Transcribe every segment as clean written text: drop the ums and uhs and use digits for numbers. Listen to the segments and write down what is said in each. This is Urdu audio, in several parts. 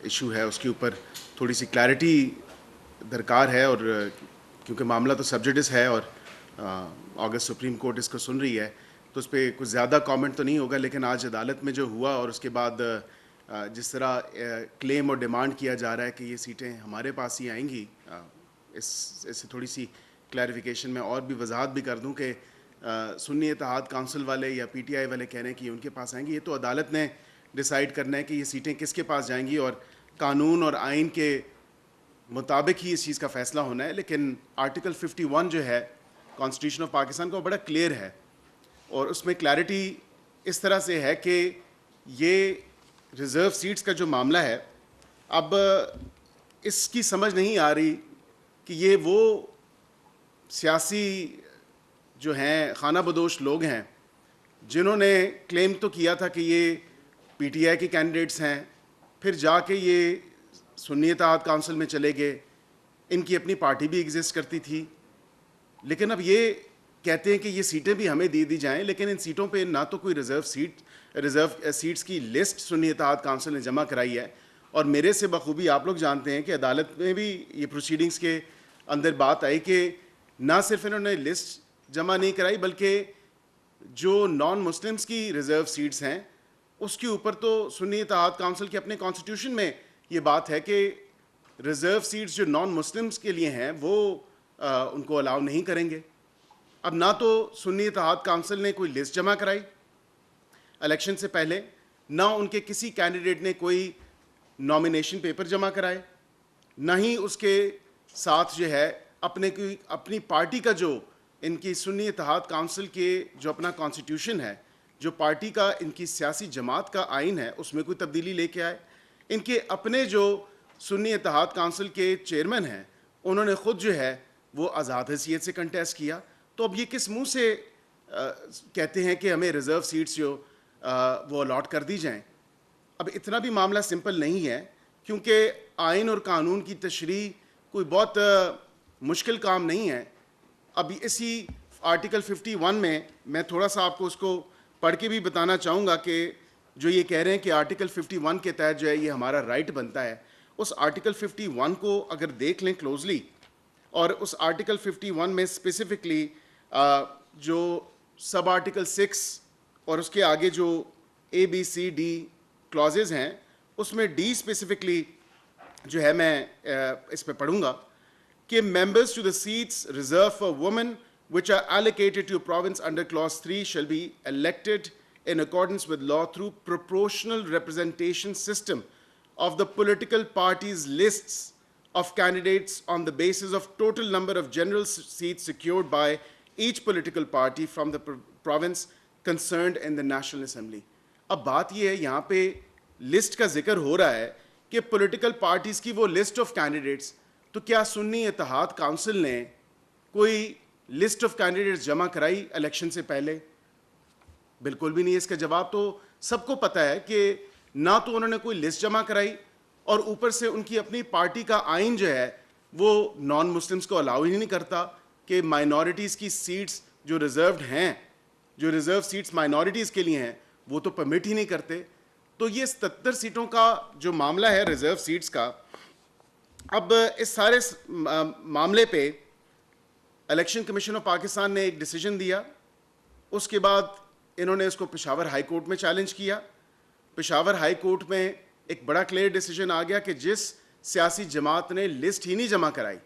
ایشو ہے اس کے اوپر تھوڑی سی کلیئرٹی درکار ہے، اور کیونکہ معاملہ تو سبجڈس ہے اور اگست سپریم کورٹ اس کو سن رہی ہے، تو اس پہ کچھ زیادہ کامنٹ تو نہیں ہوگا. لیکن آج عدالت میں جو ہوا اور اس کے بعد جس طرح کلیم اور ڈیمانڈ کیا جا رہا ہے کہ یہ سیٹیں ہمارے پاس ہی آئیں گی، اس سے تھوڑی سی کلیریفیکیشن میں اور بھی وضاحت بھی کر دوں کہ سنی اتحاد کونسل والے یا پی ٹی آئی والے کہہ رہے ہیں کہ ان کے پاس آئیں گی. یہ تو عدالت نے ڈیسائیڈ کرنا ہے کہ یہ سیٹیں کس کے پاس جائیں گی، اور قانون اور آئین کے مطابق ہی اس چیز کا فیصلہ ہونا ہے. لیکن آرٹیکل 51 جو ہے کانسٹیٹیوشن آف پاکستان کا، وہ بڑا کلیئر ہے، اور اس میں کلیئرٹی اس طرح سے ہے کہ یہ ریزرو سیٹس کا جو معاملہ ہے، اب اس کی سمجھ نہیں آ رہی کہ یہ وہ سیاسی جو ہیں خانہ بدوش لوگ ہیں جنہوں نے کلیم تو کیا تھا کہ یہ پی ٹی آئی کے کینڈیڈیٹس ہیں، پھر جا کے یہ سنی اتحاد کونسل میں چلے گئے، ان کی اپنی پارٹی بھی ایگزسٹ کرتی تھی، لیکن اب یہ کہتے ہیں کہ یہ سیٹیں بھی ہمیں دی جائیں. لیکن ان سیٹوں پہ نہ تو کوئی ریزرو سیٹس کی لسٹ سنی اتحاد کونسل نے جمع کرائی ہے، اور میرے سے بخوبی آپ لوگ جانتے ہیں کہ عدالت میں بھی یہ پروسیڈنگز کے اندر بات آئی کہ نہ صرف انہوں نے لسٹ جمع نہیں کرائی، بلکہ جو نان مسلمس کی ریزرو سیٹس ہیں اس کے اوپر تو سنی اتحاد کونسل کے اپنے کانسٹیٹیوشن میں یہ بات ہے کہ ریزرو سیٹس جو نان مسلمس کے لیے ہیں وہ ان کو الاؤ نہیں کریں گے. اب نہ تو سنی اتحاد کونسل نے کوئی لسٹ جمع کرائی الیکشن سے پہلے، نہ ان کے کسی کینڈیڈیٹ نے کوئی نامینیشن پیپر جمع کرائے، نہ ہی اس کے ساتھ جو ہے اپنی پارٹی کا جو ان کی سنی اتحاد کونسل کے جو اپنا کانسٹیٹیوشن ہے، جو پارٹی کا ان کی سیاسی جماعت کا آئین ہے، اس میں کوئی تبدیلی لے کے آئے. ان کے اپنے جو سنی اتحاد کونسل کے چیئرمین ہیں انہوں نے خود جو ہے وہ آزاد حیثیت سے کنٹیسٹ کیا. تو اب یہ کس منہ سے کہتے ہیں کہ ہمیں ریزرو سیٹس جو وہ الاٹ کر دی جائیں؟ اب اتنا بھی معاملہ سمپل نہیں ہے، کیونکہ آئین اور قانون کی تشریح کوئی بہت مشکل کام نہیں ہے. اب اسی آرٹیکل 51 میں تھوڑا سا آپ کو اس کو پڑھ کے بھی بتانا چاہوں گا کہ جو یہ کہہ رہے ہیں کہ آرٹیکل 51 کے تحت جو ہے یہ ہمارا رائٹ بنتا ہے، اس آرٹیکل 51 کو اگر دیکھ لیں کلوزلی، اور اس آرٹیکل 51 میں اسپیسیفکلی جو سب آرٹیکل 6 اور اس کے آگے جو اے بی سی ڈی کلازز ہیں، اس میں ڈی اسپیسیفکلی جو ہے میں اس پہ پڑھوں گا کہ members to the seats reserved for women which are allocated to a province under clause 3 shall be elected in accordance with law through proportional representation system of the political parties' lists of candidates on the basis of total number of general seats secured by each political party from the province concerned in the National Assembly. اب بات یہ ہے یہاں پہ لسٹ کا ذکر ہو رہا ہے کہ پولیٹیکل پارٹیز کی وہ لسٹ آف کینڈیڈیٹس، تو کیا سنی اتحاد کونسل نے کوئی لسٹ آف کینڈیڈیٹس جمع کرائی الیکشن سے پہلے؟ بالکل بھی نہیں. اس کا جواب تو سب کو پتہ ہے کہ نہ تو انہوں نے کوئی لسٹ جمع کرائی، اور اوپر سے ان کی اپنی پارٹی کا آئین جو ہے وہ نان مسلمس کو الاؤ ہی نہیں کرتا کہ مائنورٹیز کی سیٹس جو ریزروڈ ہیں، جو ریزرو سیٹس مائنورٹیز کے لیے ہیں، وہ تو پرمٹ ہی نہیں کرتے. تو یہ 77 سیٹوں کا جو معاملہ ہے ریزرو سیٹس کا، اب اس سارے معاملے پہ الیکشن کمیشن آف پاکستان نے ایک ڈیسیجن دیا. اس کے بعد انہوں نے اس کو پشاور ہائی کورٹ میں چیلنج کیا. پشاور ہائی کورٹ میں ایک بڑا کلیئر ڈیسیجن آ گیا کہ جس سیاسی جماعت نے لسٹ ہی نہیں جمع کرائی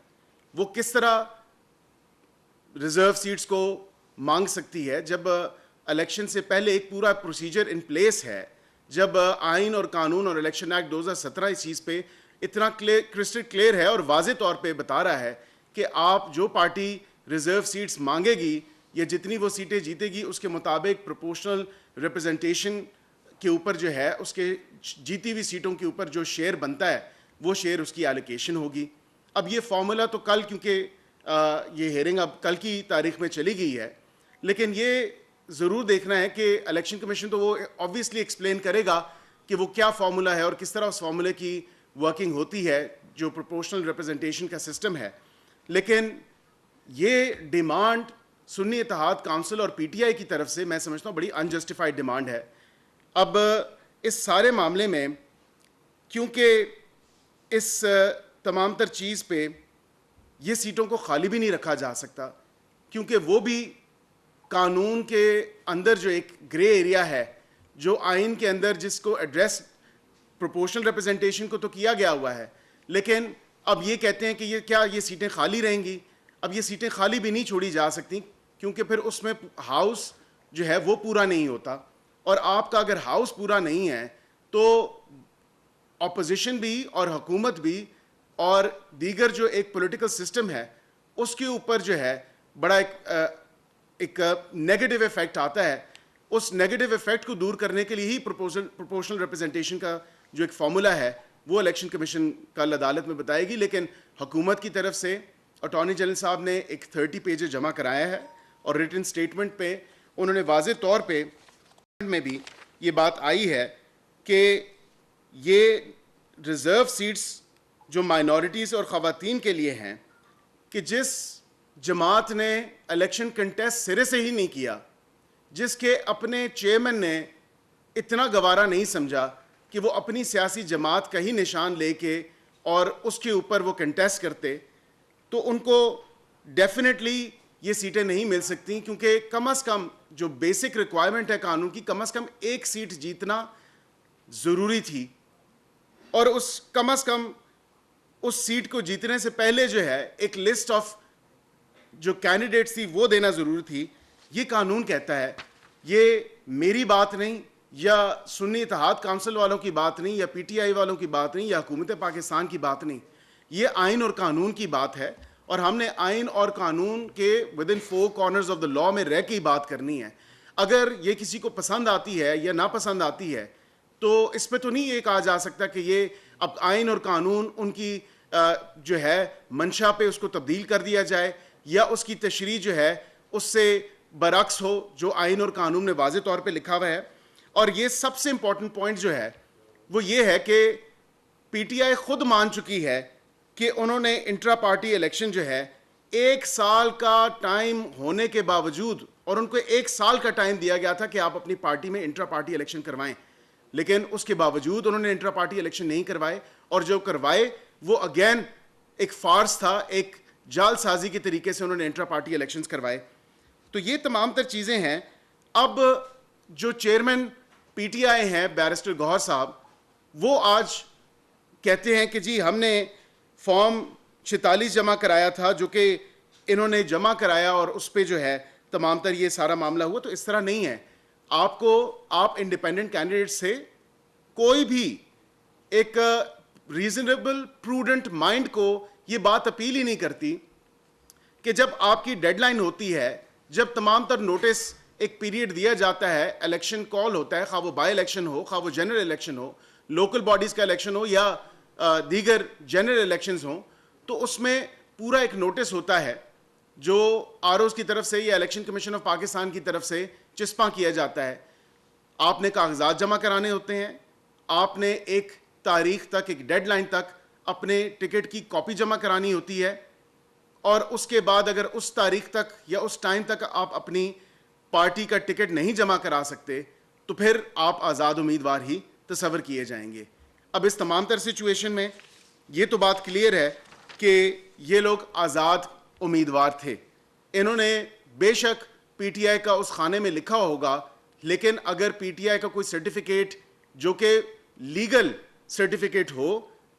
وہ کس طرح ریزرو سیٹس کو مانگ سکتی ہے، جب الیکشن سے پہلے ایک پورا پروسیجر ان پلیس ہے، جب آئین اور قانون اور الیکشن ایکٹ 2017 اس چیز پہ اتنا کرسٹل کلیئر ہے اور واضح طور پہ بتا رہا ہے کہ آپ جو پارٹی ریزرو سیٹس مانگے گی یا جتنی وہ سیٹیں جیتے گی اس کے مطابق پروپورشنل ریپرزنٹیشن کے اوپر جو ہے اس کے جیتی ہوئی سیٹوں کے اوپر جو شیئر بنتا ہے وہ شیئر اس کی ایلوکیشن ہوگی. اب یہ فارمولا تو کل، کیونکہ یہ ہیئرنگ اب کل کی تاریخ میں چلی گئی ہے، لیکن یہ ضرور دیکھنا ہے کہ الیکشن کمیشن تو وہ آبویسلی ایکسپلین کرے گا کہ وہ کیا فارمولا ہے اور کس طرح اس فارمولے کی ورکنگ ہوتی ہے جو پروپورشنل ریپرزنٹیشن کا سسٹم ہے. لیکن یہ ڈیمانڈ سنی اتحاد کونسل اور پی ٹی آئی کی طرف سے میں سمجھتا ہوں بڑی انجسٹیفائڈ ڈیمانڈ ہے. اب اس سارے معاملے میں کیونکہ اس تمام تر چیز پہ یہ سیٹوں کو خالی بھی نہیں رکھا جا سکتا، کیونکہ وہ بھی قانون کے اندر جو ایک گرے ایریا ہے، جو آئین کے اندر جس کو ایڈریس پروپورشنل ریپرزنٹیشن کو تو کیا گیا ہوا ہے، لیکن اب یہ کہتے ہیں کہ یہ سیٹیں خالی رہیں گی. اب یہ سیٹیں خالی بھی نہیں چھوڑی جا سکتی، کیونکہ پھر اس میں ہاؤس جو ہے وہ پورا نہیں ہوتا، اور آپ کا اگر ہاؤس پورا نہیں ہے تو اپوزیشن بھی اور حکومت بھی اور دیگر جو ایک پولیٹیکل سسٹم ہے اس کے اوپر جو ہے بڑا ایک نیگیٹو ایفیکٹ آتا ہے. اس نیگیٹو ایفیکٹ کو دور کرنے کے لیے ہی پروپورشنل ریپرزنٹیشن کا جو ایک فارمولا ہے وہ الیکشن کمیشن کل عدالت میں بتائے گی. لیکن حکومت کی طرف سے اٹارنی جنرل صاحب نے ایک 30 پیجز جمع کرایا ہے، اور ریٹن سٹیٹمنٹ پہ انہوں نے واضح طور پہ میں بھی یہ بات آئی ہے کہ یہ ریزرو سیٹس جو مائنورٹیز اور خواتین کے لیے ہیں، کہ جس جماعت نے الیکشن کنٹیسٹ سرے سے ہی نہیں کیا، جس کے اپنے چیئرمین نے اتنا گوارا نہیں سمجھا کہ وہ اپنی سیاسی جماعت کا ہی نشان لے کے اور اس کے اوپر وہ کنٹیسٹ کرتے، تو ان کو ڈیفینیٹلی یہ سیٹیں نہیں مل سکتی، کیونکہ کم از کم جو بیسک ریکوائرمنٹ ہے قانون کی، کم از کم ایک سیٹ جیتنا ضروری تھی، اور اس کم از کم اس سیٹ کو جیتنے سے پہلے جو ہے ایک لسٹ آف جو کینڈیڈیٹس تھی وہ دینا ضروری تھی. یہ قانون کہتا ہے، یہ میری بات نہیں، یا سنی اتحاد کونسل والوں کی بات نہیں، یا پی ٹی آئی والوں کی بات نہیں، یا حکومت پاکستان کی بات نہیں، یہ آئین اور قانون کی بات ہے، اور ہم نے آئین اور قانون کے ودن 4 کارنرز آف دا لا میں رہ کے ہی بات کرنی ہے. اگر یہ کسی کو پسند آتی ہے یا ناپسند آتی ہے تو اس پہ تو نہیں یہ کہا جا سکتا کہ یہ اب آئین اور قانون ان کی جو ہے منشا پہ اس کو تبدیل کر دیا جائے، یا اس کی تشریح جو ہے اس سے برعکس ہو جو آئین اور قانون نے واضح طور پہ لکھا ہوا ہے. اور یہ سب سے امپورٹنٹ پوائنٹ جو ہے وہ یہ ہے کہ پی ٹی آئی خود مان چکی ہے کہ انہوں نے انٹرا پارٹی الیکشن جو ہے 1 سال کا ٹائم ہونے کے باوجود، اور ان کو 1 سال کا ٹائم دیا گیا تھا کہ آپ اپنی پارٹی میں انٹرا پارٹی الیکشن کروائیں، لیکن اس کے باوجود انہوں نے انٹرا پارٹی الیکشن نہیں کروائے، اور جو کروائے وہ اگین ایک فارس تھا، ایک جال سازی کے طریقے سے انہوں نے انٹرا پارٹی الیکشنز کروائے. تو یہ تمام تر چیزیں ہیں. اب جو چیئرمین پی ٹی آئی ہیں بیرسٹر گوہر صاحب، وہ آج کہتے ہیں کہ جی ہم نے فارم 46 جمع کرایا تھا، جو کہ انہوں نے جمع کرایا اور اس پہ جو ہے تمام تر یہ سارا معاملہ ہوا. تو اس طرح نہیں ہے. آپ انڈیپینڈنٹ کینڈیڈیٹ سے کوئی بھی ایک ریزنیبل پروڈنٹ مائنڈ کو یہ بات اپیل ہی نہیں کرتی کہ جب آپ کی ڈیڈ لائن ہوتی ہے، جب تمام تر نوٹس ایک پیریڈ دیا جاتا ہے، الیکشن کال ہوتا ہے، خواہ وہ بائی الیکشن ہو، خواہ وہ جنرل الیکشن ہو، لوکل باڈیز کا الیکشن ہو، یا دیگر جنرل الیکشنز ہوں، تو اس میں پورا ایک نوٹس ہوتا ہے جو آر اوز کی طرف سے یا الیکشن کمیشن آف پاکستان کی طرف سے چسپاں کیا جاتا ہے. آپ نے کاغذات جمع کرانے ہوتے ہیں، آپ نے ایک تاریخ تک، ایک ڈیڈ لائن تک اپنے ٹکٹ کی کاپی جمع کرانی ہوتی ہے، اور اس کے بعد اگر اس تاریخ تک یا اس ٹائم تک آپ اپنی پارٹی کا ٹکٹ نہیں جمع کرا سکتے تو پھر آپ آزاد امیدوار ہی تصور کیے جائیں گے. اب اس تمام تر سچویشن میں یہ تو بات کلیئر ہے کہ یہ لوگ آزاد امیدوار تھے. انہوں نے بے شک پی ٹی آئی کا اس خانے میں لکھا ہوگا، لیکن اگر پی ٹی آئی کا کوئی سرٹیفکیٹ جو کہ لیگل سرٹیفکیٹ ہو،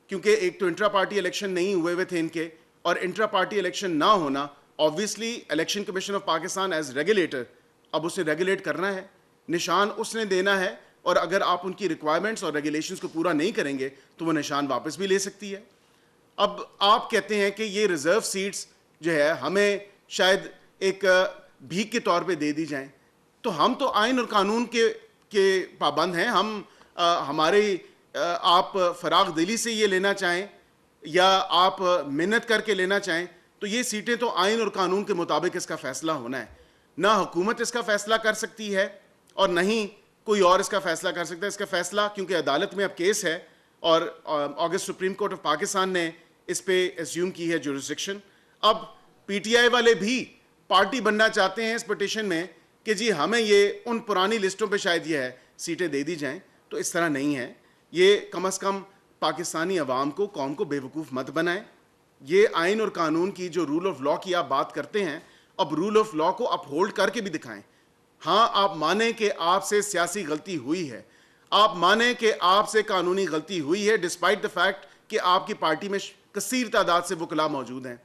کیونکہ ایک تو انٹرا پارٹی الیکشن نہیں ہوئے تھے ان کے، اور انٹرا پارٹی الیکشن نہ ہونا obviously election commission of Pakistan as regulator اب اسے ریگولیٹ کرنا ہے، نشان اس نے دینا ہے، اور اگر آپ ان کی ریکوائرمنٹس اور ریگولیشنز کو پورا نہیں کریں گے تو وہ نشان واپس بھی لے سکتی ہے. اب آپ کہتے ہیں کہ یہ ریزرو سیٹس جو ہے ہمیں شاید ایک بھیک کے طور پہ دے دی جائیں، تو ہم تو آئین اور قانون کے پابند ہیں. ہم ہمارے آپ فراغ دلی سے یہ لینا چاہیں یا آپ منت کر کے لینا چاہیں تو یہ سیٹیں تو آئین اور قانون کے مطابق اس کا فیصلہ ہونا ہے. نہ حکومت اس کا فیصلہ کر سکتی ہے اور نہ ہی کوئی اور اس کا فیصلہ کر سکتا ہے. اس کا فیصلہ کیونکہ عدالت میں اب کیس ہے اور August supreme court of Pakistan نے اس پہ اسیوم کی ہے جورسڈکشن. اب پی ٹی آئی والے بھی پارٹی بننا چاہتے ہیں اس پٹیشن میں کہ جی ہمیں یہ ان پرانی لسٹوں پہ شاید یہ ہے سیٹیں دے دی جائیں، تو اس طرح نہیں ہے. یہ کم از کم پاکستانی عوام کو, قوم کو بیوقوف مت بنائیں. یہ آئین اور قانون کی جو رول آف لا کی آپ بات کرتے ہیں, اب رول آف لا کو اپ ہولڈ کر کے بھی دکھائیں. ہاں آپ مانیں کہ آپ سے سیاسی غلطی ہوئی ہے, آپ مانیں کہ آپ سے قانونی غلطی ہوئی ہے ڈسپائٹ دا فیکٹ کہ آپ کی پارٹی میں کثیر تعداد سے وکلاء موجود ہیں.